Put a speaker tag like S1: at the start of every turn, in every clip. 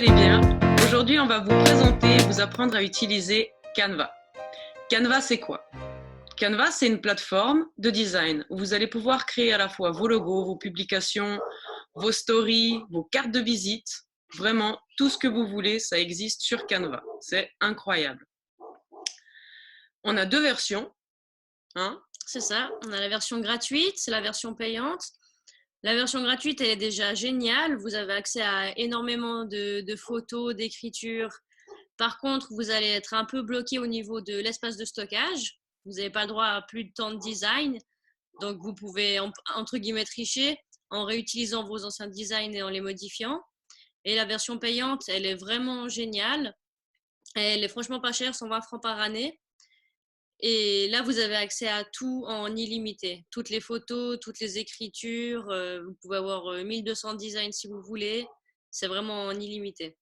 S1: allez bien. Aujourd'hui, on va vous présenter, vous apprendre à utiliser Canva. Canva, c'est quoi? Canva, c'est une plateforme de design où vous allez pouvoir créer à la fois vos logos, vos publications, vos stories, vos cartes de visite. Vraiment, tout ce que vous voulez, ça existe sur Canva. C'est incroyable. On a deux versions.
S2: C'est ça, on a la version gratuite, c'est la version payante. La version gratuite, elle est déjà géniale. Vous avez accès à énormément de photos, d'écritures. Par contre, vous allez être un peu bloqué au niveau de l'espace de stockage. Vous n'avez pas le droit à plus de temps de design. Donc, vous pouvez, entre guillemets, tricher en réutilisant vos anciens designs et en les modifiant. Et la version payante, elle est vraiment géniale. Elle est franchement pas chère, 120 francs par année. Et là, vous avez accès à tout en illimité. Toutes les photos, toutes les écritures. Vous pouvez avoir 1200 designs si vous voulez. C'est vraiment en illimité.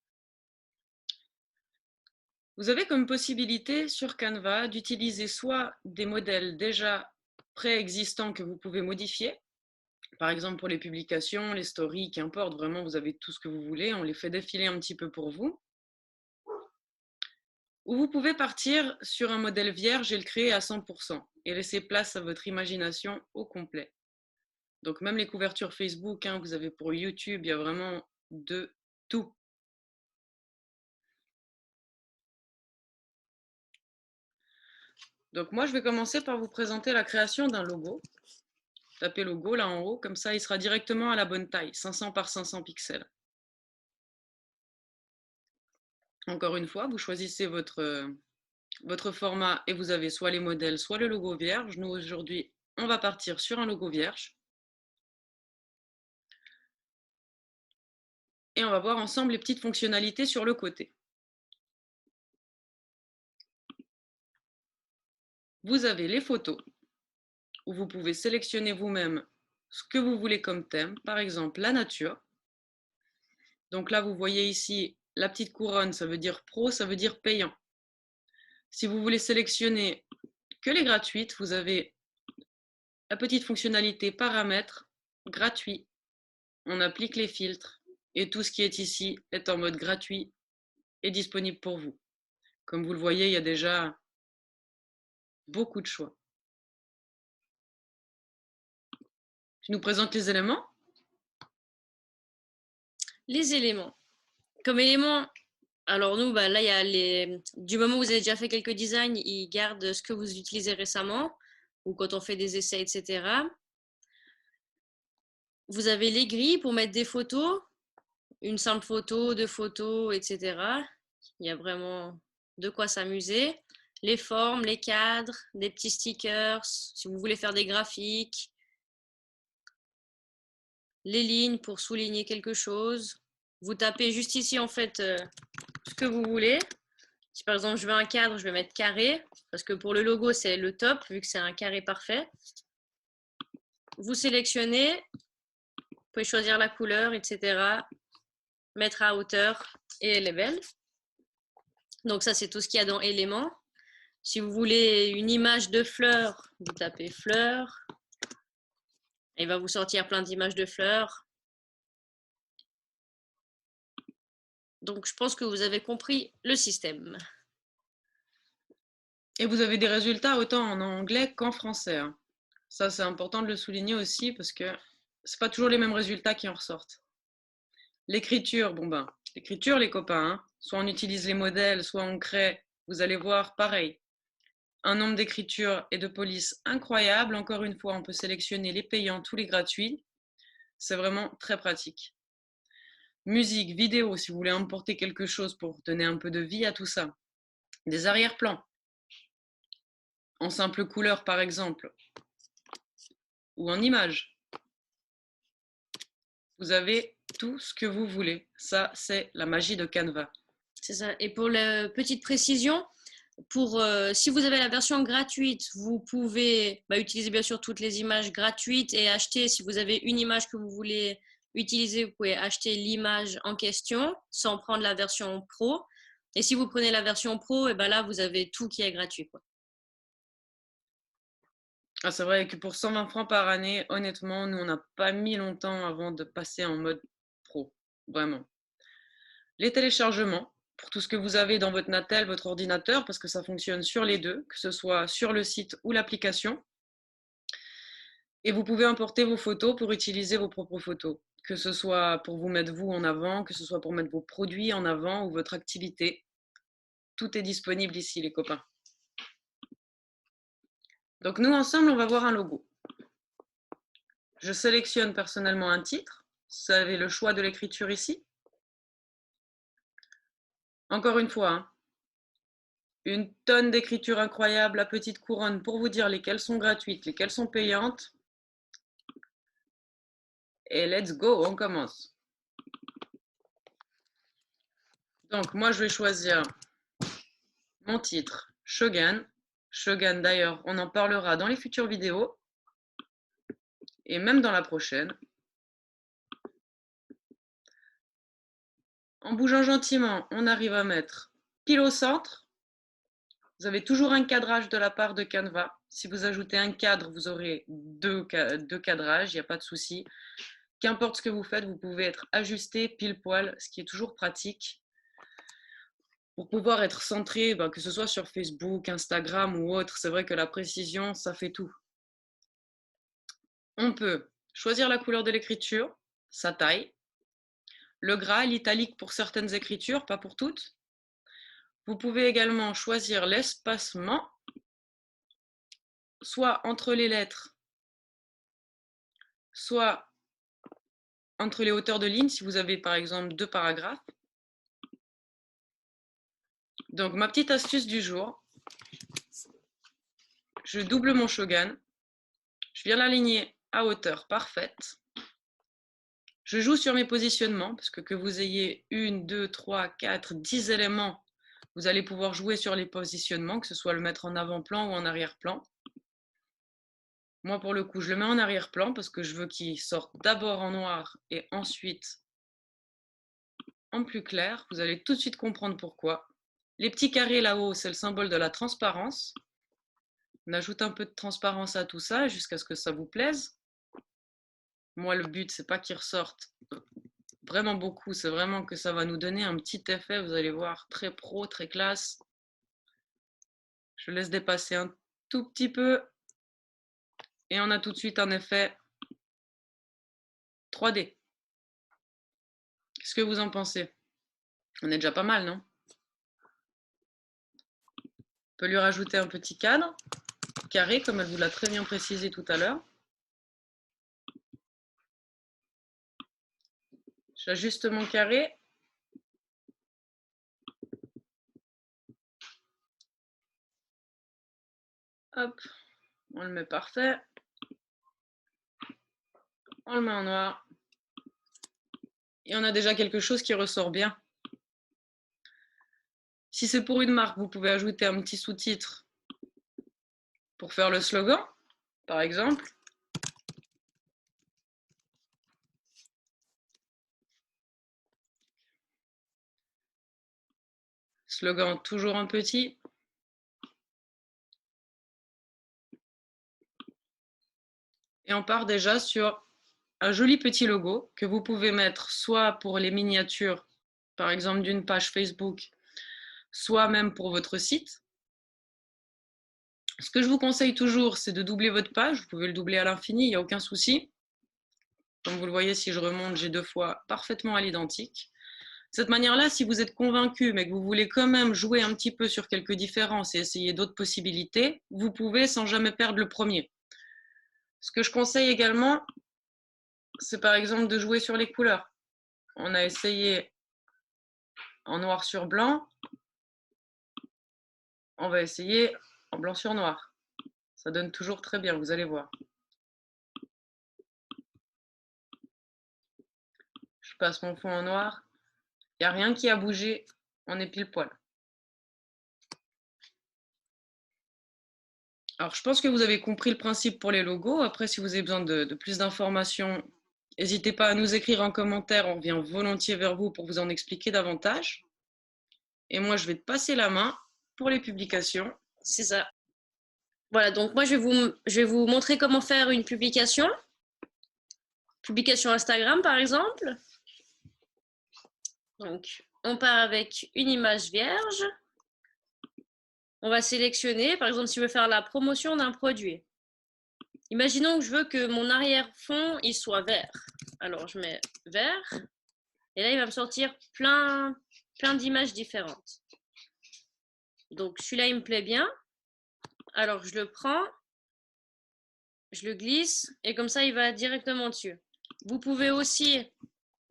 S1: Vous avez comme possibilité sur Canva d'utiliser soit des modèles déjà préexistants que vous pouvez modifier. Par exemple, pour les publications, les stories, qu'importe, vraiment, vous avez tout ce que vous voulez. On les fait défiler un petit peu pour vous. Ou vous pouvez partir sur un modèle vierge et le créer à 100% et laisser place à votre imagination au complet. Donc même les couvertures Facebook, vous avez pour YouTube, il y a vraiment de tout. Donc moi, je vais commencer par vous présenter la création d'un logo. Tapez logo là en haut, comme ça il sera directement à la bonne taille, 500 par 500 pixels. Encore une fois, vous choisissez votre format et vous avez soit les modèles, soit le logo vierge. Nous, aujourd'hui, on va partir sur un logo vierge. Et on va voir ensemble les petites fonctionnalités sur le côté. Vous avez les photos, où vous pouvez sélectionner vous-même ce que vous voulez comme thème, par exemple la nature. Donc là, vous voyez ici la petite couronne, ça veut dire pro, ça veut dire payant. Si vous voulez sélectionner que les gratuites, vous avez la petite fonctionnalité paramètres, gratuit. On applique les filtres et tout ce qui est ici est en mode gratuit et disponible pour vous. Comme vous le voyez, il y a déjà beaucoup de choix. Tu nous présentes les éléments?
S2: Les éléments. Comme éléments, alors nous, là, il y a du moment où vous avez déjà fait quelques designs, ils gardent ce que vous utilisez récemment ou quand on fait des essais, etc. Vous avez les grilles pour mettre des photos, une simple photo, deux photos, etc. Il y a vraiment de quoi s'amuser. Les formes, les cadres, des petits stickers, si vous voulez faire des graphiques, les lignes pour souligner quelque chose. Vous tapez juste ici en fait ce que vous voulez. Si par exemple je veux un cadre, je vais mettre carré, parce que pour le logo c'est le top, vu que c'est un carré parfait. Vous sélectionnez, vous pouvez choisir la couleur, etc. Mettre à hauteur et elle est belle. Donc ça c'est tout ce qu'il y a dans éléments. Si vous voulez une image de fleurs, vous tapez fleurs. Il va vous sortir plein d'images de fleurs. Donc je pense que vous avez compris le système.
S1: Et vous avez des résultats autant en anglais qu'en français. Ça, c'est important de le souligner aussi parce que c'est pas toujours les mêmes résultats qui en ressortent. L'écriture, l'écriture, les copains, soit on utilise les modèles, soit on crée. Vous allez voir, pareil, un nombre d'écritures et de polices incroyable. Encore une fois, on peut sélectionner les payants, tous les gratuits. C'est vraiment très pratique. Musique, vidéo, si vous voulez importer quelque chose pour donner un peu de vie à tout ça. Des arrière-plans, en simple couleur par exemple, ou en image. Vous avez tout ce que vous voulez. Ça, c'est la magie de Canva.
S2: C'est ça. Et pour la petite précision, si vous avez la version gratuite, vous pouvez utiliser bien sûr toutes les images gratuites et acheter, si vous avez une image que vous voulez utiliser, vous pouvez acheter l'image en question sans prendre la version pro. Et si vous prenez la version pro, et là, vous avez tout qui est gratuit, quoi.
S1: Ah, c'est vrai que pour 120 francs par année, honnêtement, nous, on n'a pas mis longtemps avant de passer en mode pro. Vraiment. les téléchargements pour tout ce que vous avez dans votre Natel, votre ordinateur, parce que ça fonctionne sur les deux, que ce soit sur le site ou l'application. Et vous pouvez importer vos photos pour utiliser vos propres photos, que ce soit pour vous mettre vous en avant, que ce soit pour mettre vos produits en avant ou votre activité. Tout est disponible ici, les copains. Donc nous, ensemble, on va voir un logo. Je sélectionne personnellement un titre. Vous avez le choix de l'écriture ici. Encore une fois, hein, une tonne d'écritures incroyables à petite couronne pour vous dire lesquelles sont gratuites, lesquelles sont payantes. Et let's go, on commence. Donc moi, je vais choisir mon titre, Shogun. Shogun, d'ailleurs, on en parlera dans les futures vidéos et même dans la prochaine. En bougeant gentiment, on arrive à mettre pile au centre. Vous avez toujours un cadrage de la part de Canva. Si vous ajoutez un cadre, vous aurez deux cadrages, il n'y a pas de souci. Qu'importe ce que vous faites, vous pouvez être ajusté pile poil, ce qui est toujours pratique pour pouvoir être centré, que ce soit sur Facebook, Instagram ou autre. C'est vrai que la précision, ça fait tout. On peut choisir la couleur de l'écriture, sa taille, le gras, l'italique pour certaines écritures, pas pour toutes. Vous pouvez également choisir l'espacement, soit entre les lettres, soit entre les hauteurs de ligne, si vous avez par exemple 2 paragraphes. Donc ma petite astuce du jour, je double mon Shogun, je viens l'aligner à hauteur parfaite. Je joue sur mes positionnements, parce que vous ayez 1, 2, 3, 4, 10 éléments, vous allez pouvoir jouer sur les positionnements, que ce soit le mettre en avant-plan ou en arrière-plan. Moi, pour le coup, je le mets en arrière-plan parce que je veux qu'il sorte d'abord en noir et ensuite en plus clair. Vous allez tout de suite comprendre pourquoi. Les petits carrés là-haut, c'est le symbole de la transparence. On ajoute un peu de transparence à tout ça jusqu'à ce que ça vous plaise. Moi, le but, c'est pas qu'il ressorte vraiment beaucoup, c'est vraiment que ça va nous donner un petit effet, vous allez voir, très pro, très classe. Je laisse dépasser un tout petit peu et on a tout de suite un effet 3D. Qu'est-ce que vous en pensez? On est déjà pas mal, non? On peut lui rajouter un petit cadre carré, comme elle vous l'a très bien précisé tout à l'heure. J'ajuste mon carré. Hop, on le met parfait. On le met en noir. Et on a déjà quelque chose qui ressort bien. Si c'est pour une marque, vous pouvez ajouter un petit sous-titre pour faire le slogan, par exemple. Slogan toujours en petit. Et on part déjà sur un joli petit logo que vous pouvez mettre soit pour les miniatures, par exemple d'une page Facebook, soit même pour votre site. Ce que je vous conseille toujours, c'est de doubler votre page. Vous pouvez le doubler à l'infini, il n'y a aucun souci. Comme vous le voyez, si je remonte, j'ai 2 fois parfaitement à l'identique. De cette manière-là, si vous êtes convaincu, mais que vous voulez quand même jouer un petit peu sur quelques différences et essayer d'autres possibilités, vous pouvez sans jamais perdre le premier. Ce que je conseille également, c'est par exemple de jouer sur les couleurs. On a essayé en noir sur blanc. On va essayer en blanc sur noir. Ça donne toujours très bien, vous allez voir. Je passe mon fond en noir. Il n'y a rien qui a bougé, on est pile poil. Alors, je pense que vous avez compris le principe pour les logos. Après, si vous avez besoin de plus d'informations, n'hésitez pas à nous écrire en commentaire. On revient volontiers vers vous pour vous en expliquer davantage. Et moi, je vais te passer la main pour les publications.
S2: C'est ça. Voilà, donc moi, je vais vous montrer comment faire une publication. Publication Instagram, par exemple. Donc, on part avec une image vierge. On va sélectionner, par exemple, si je veux faire la promotion d'un produit. Imaginons que je veux que mon arrière-fond il soit vert. Alors, je mets vert. Et là, il va me sortir plein d'images différentes. Donc, celui-là, il me plaît bien. Alors, je le prends, je le glisse, et comme ça, il va directement dessus. Vous pouvez aussi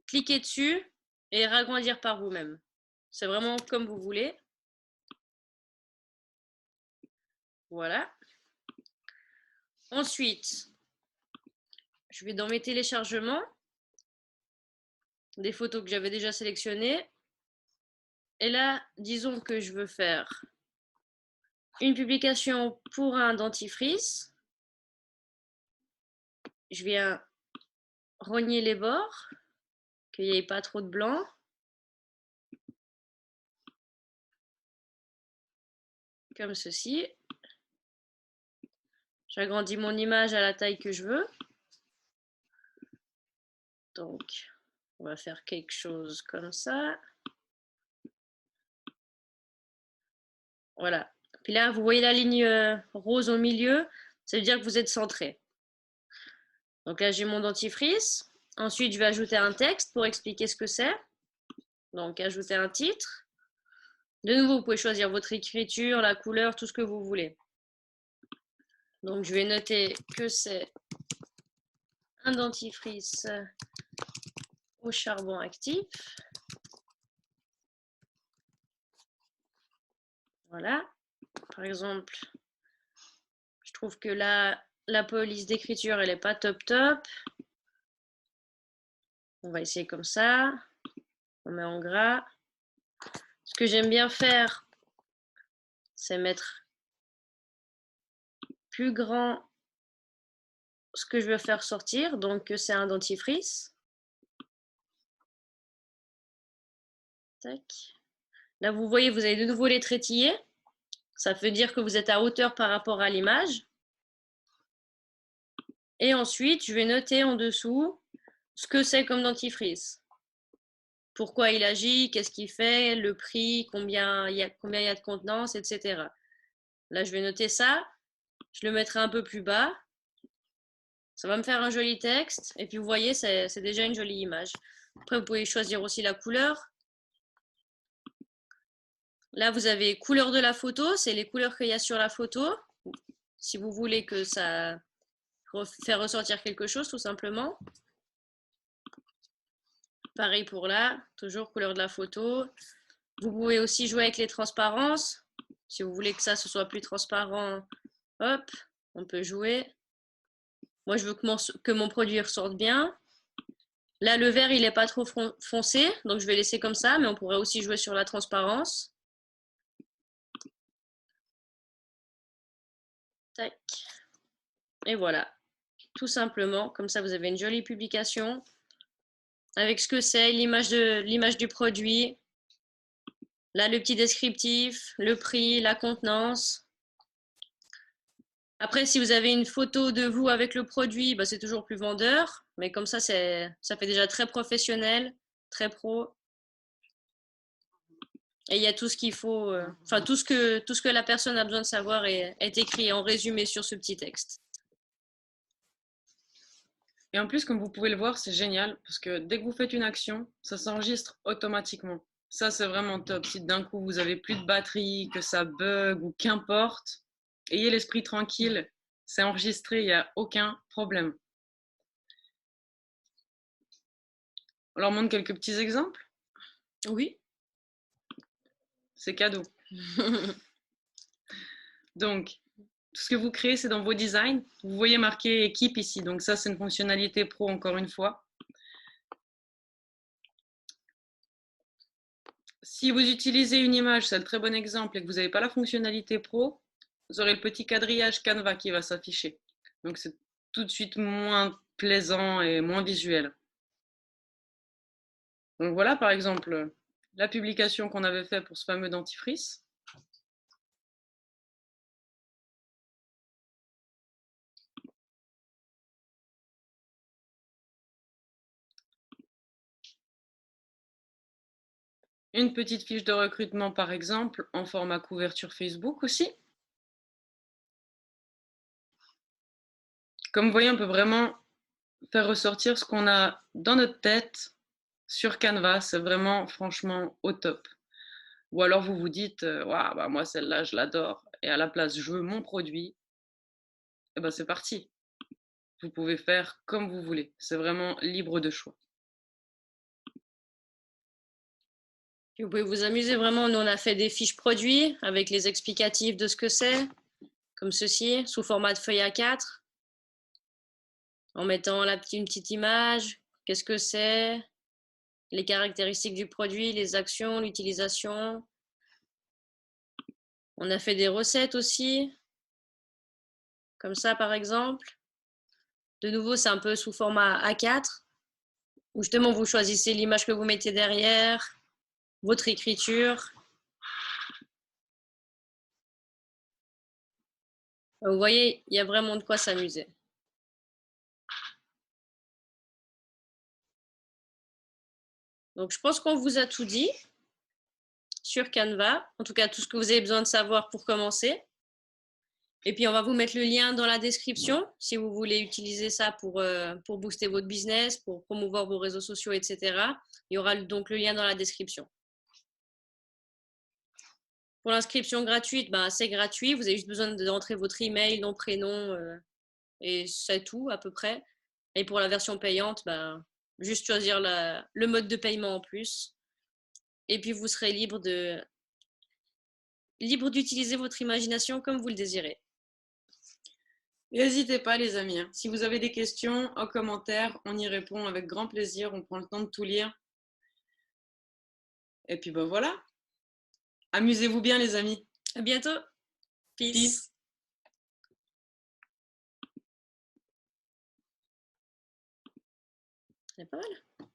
S2: cliquer dessus et agrandir par vous-même. C'est vraiment comme vous voulez. Voilà. Ensuite, je vais dans mes téléchargements, des photos que j'avais déjà sélectionnées. Et là, disons que je veux faire une publication pour un dentifrice. Je viens rogner les bords, qu'il n'y ait pas trop de blanc. Comme ceci. J'agrandis mon image à la taille que je veux. Donc, on va faire quelque chose comme ça. Voilà. Puis là, vous voyez la ligne rose au milieu, ça veut dire que vous êtes centré. Donc là, j'ai mon dentifrice. Ensuite, je vais ajouter un texte pour expliquer ce que c'est. Donc, ajouter un titre. De nouveau, vous pouvez choisir votre écriture, la couleur, tout ce que vous voulez. Donc, je vais noter que c'est un dentifrice au charbon actif. Voilà. Par exemple, je trouve que là, la police d'écriture, elle n'est pas top top. On va essayer comme ça. On met en gras. Ce que j'aime bien faire, c'est mettre plus grand ce que je veux faire sortir. Donc, c'est un dentifrice. Tac. Là, vous voyez, vous avez de nouveau les traitillés. Ça veut dire que vous êtes à hauteur par rapport à l'image. Et ensuite, je vais noter en dessous ce que c'est comme dentifrice. Pourquoi il agit, qu'est-ce qu'il fait, le prix, combien il y a de contenance, etc. Là, je vais noter ça. Je le mettrai un peu plus bas. Ça va me faire un joli texte. Et puis, vous voyez, c'est déjà une jolie image. Après, vous pouvez choisir aussi la couleur. Là, vous avez couleur de la photo. C'est les couleurs qu'il y a sur la photo. Si vous voulez que ça fasse ressortir quelque chose, tout simplement. Pareil pour là, toujours couleur de la photo. Vous pouvez aussi jouer avec les transparences. Si vous voulez que ça ce soit plus transparent, hop, on peut jouer. Moi, je veux que mon produit ressorte bien. Là, le vert, il n'est pas trop foncé, donc je vais laisser comme ça, mais on pourrait aussi jouer sur la transparence. Tac. Et voilà, tout simplement, comme ça, vous avez une jolie publication avec ce que c'est, l'image du produit. Là, le petit descriptif, le prix, la contenance. Après, si vous avez une photo de vous avec le produit, bah, c'est toujours plus vendeur. Mais comme ça fait déjà très professionnel, très pro. Et il y a tout ce qu'il faut, enfin tout ce que la personne a besoin de savoir est écrit en résumé sur ce petit texte.
S1: Et en plus, comme vous pouvez le voir, c'est génial parce que dès que vous faites une action, ça s'enregistre automatiquement. Ça, c'est vraiment top. Si d'un coup vous avez plus de batterie, que ça bug ou qu'importe, ayez l'esprit tranquille, c'est enregistré, il n'y a aucun problème. On leur montre quelques petits exemples.
S2: Oui.
S1: C'est cadeau. Donc, tout ce que vous créez, c'est dans vos designs. Vous voyez marqué équipe ici. Donc ça, c'est une fonctionnalité pro encore une fois. Si vous utilisez une image, c'est un très bon exemple, et que vous n'avez pas la fonctionnalité pro, vous aurez le petit quadrillage Canva qui va s'afficher. Donc c'est tout de suite moins plaisant et moins visuel. Donc voilà par exemple la publication qu'on avait fait pour ce fameux dentifrice. Une petite fiche de recrutement, par exemple, en format couverture Facebook aussi. Comme vous voyez, on peut vraiment faire ressortir ce qu'on a dans notre tête sur Canva. C'est vraiment, franchement, au top. Ou alors vous vous dites, waouh, bah moi celle-là, je l'adore. Et à la place, je veux mon produit. Et ben c'est parti. Vous pouvez faire comme vous voulez. C'est vraiment libre de choix.
S2: Puis vous pouvez vous amuser vraiment. Nous, on a fait des fiches produits avec les explicatifs de ce que c'est, comme ceci, sous format de feuille A4, en mettant une petite image, qu'est-ce que c'est, les caractéristiques du produit, les actions, l'utilisation. On a fait des recettes aussi, comme ça par exemple. De nouveau, c'est un peu sous format A4, où justement vous choisissez l'image que vous mettez derrière, votre écriture. Vous voyez, il y a vraiment de quoi s'amuser. Donc je pense qu'on vous a tout dit sur Canva, en tout cas tout ce que vous avez besoin de savoir pour commencer. Et puis on va vous mettre le lien dans la description si vous voulez utiliser ça pour booster votre business, pour promouvoir vos réseaux sociaux, etc. Il y aura donc le lien dans la description. Pour l'inscription gratuite, ben, c'est gratuit. Vous avez juste besoin d'entrer votre email, nom, prénom, et c'est tout à peu près. Et pour la version payante, ben, juste choisir le mode de paiement en plus. Et puis vous serez libre d'utiliser votre imagination comme vous le désirez.
S1: N'hésitez pas les amis, hein. Si vous avez des questions, en commentaire, on y répond avec grand plaisir, on prend le temps de tout lire. Et puis ben voilà, amusez-vous bien les amis.
S2: À bientôt. Peace.
S1: Peace.
S2: C'est pas mal.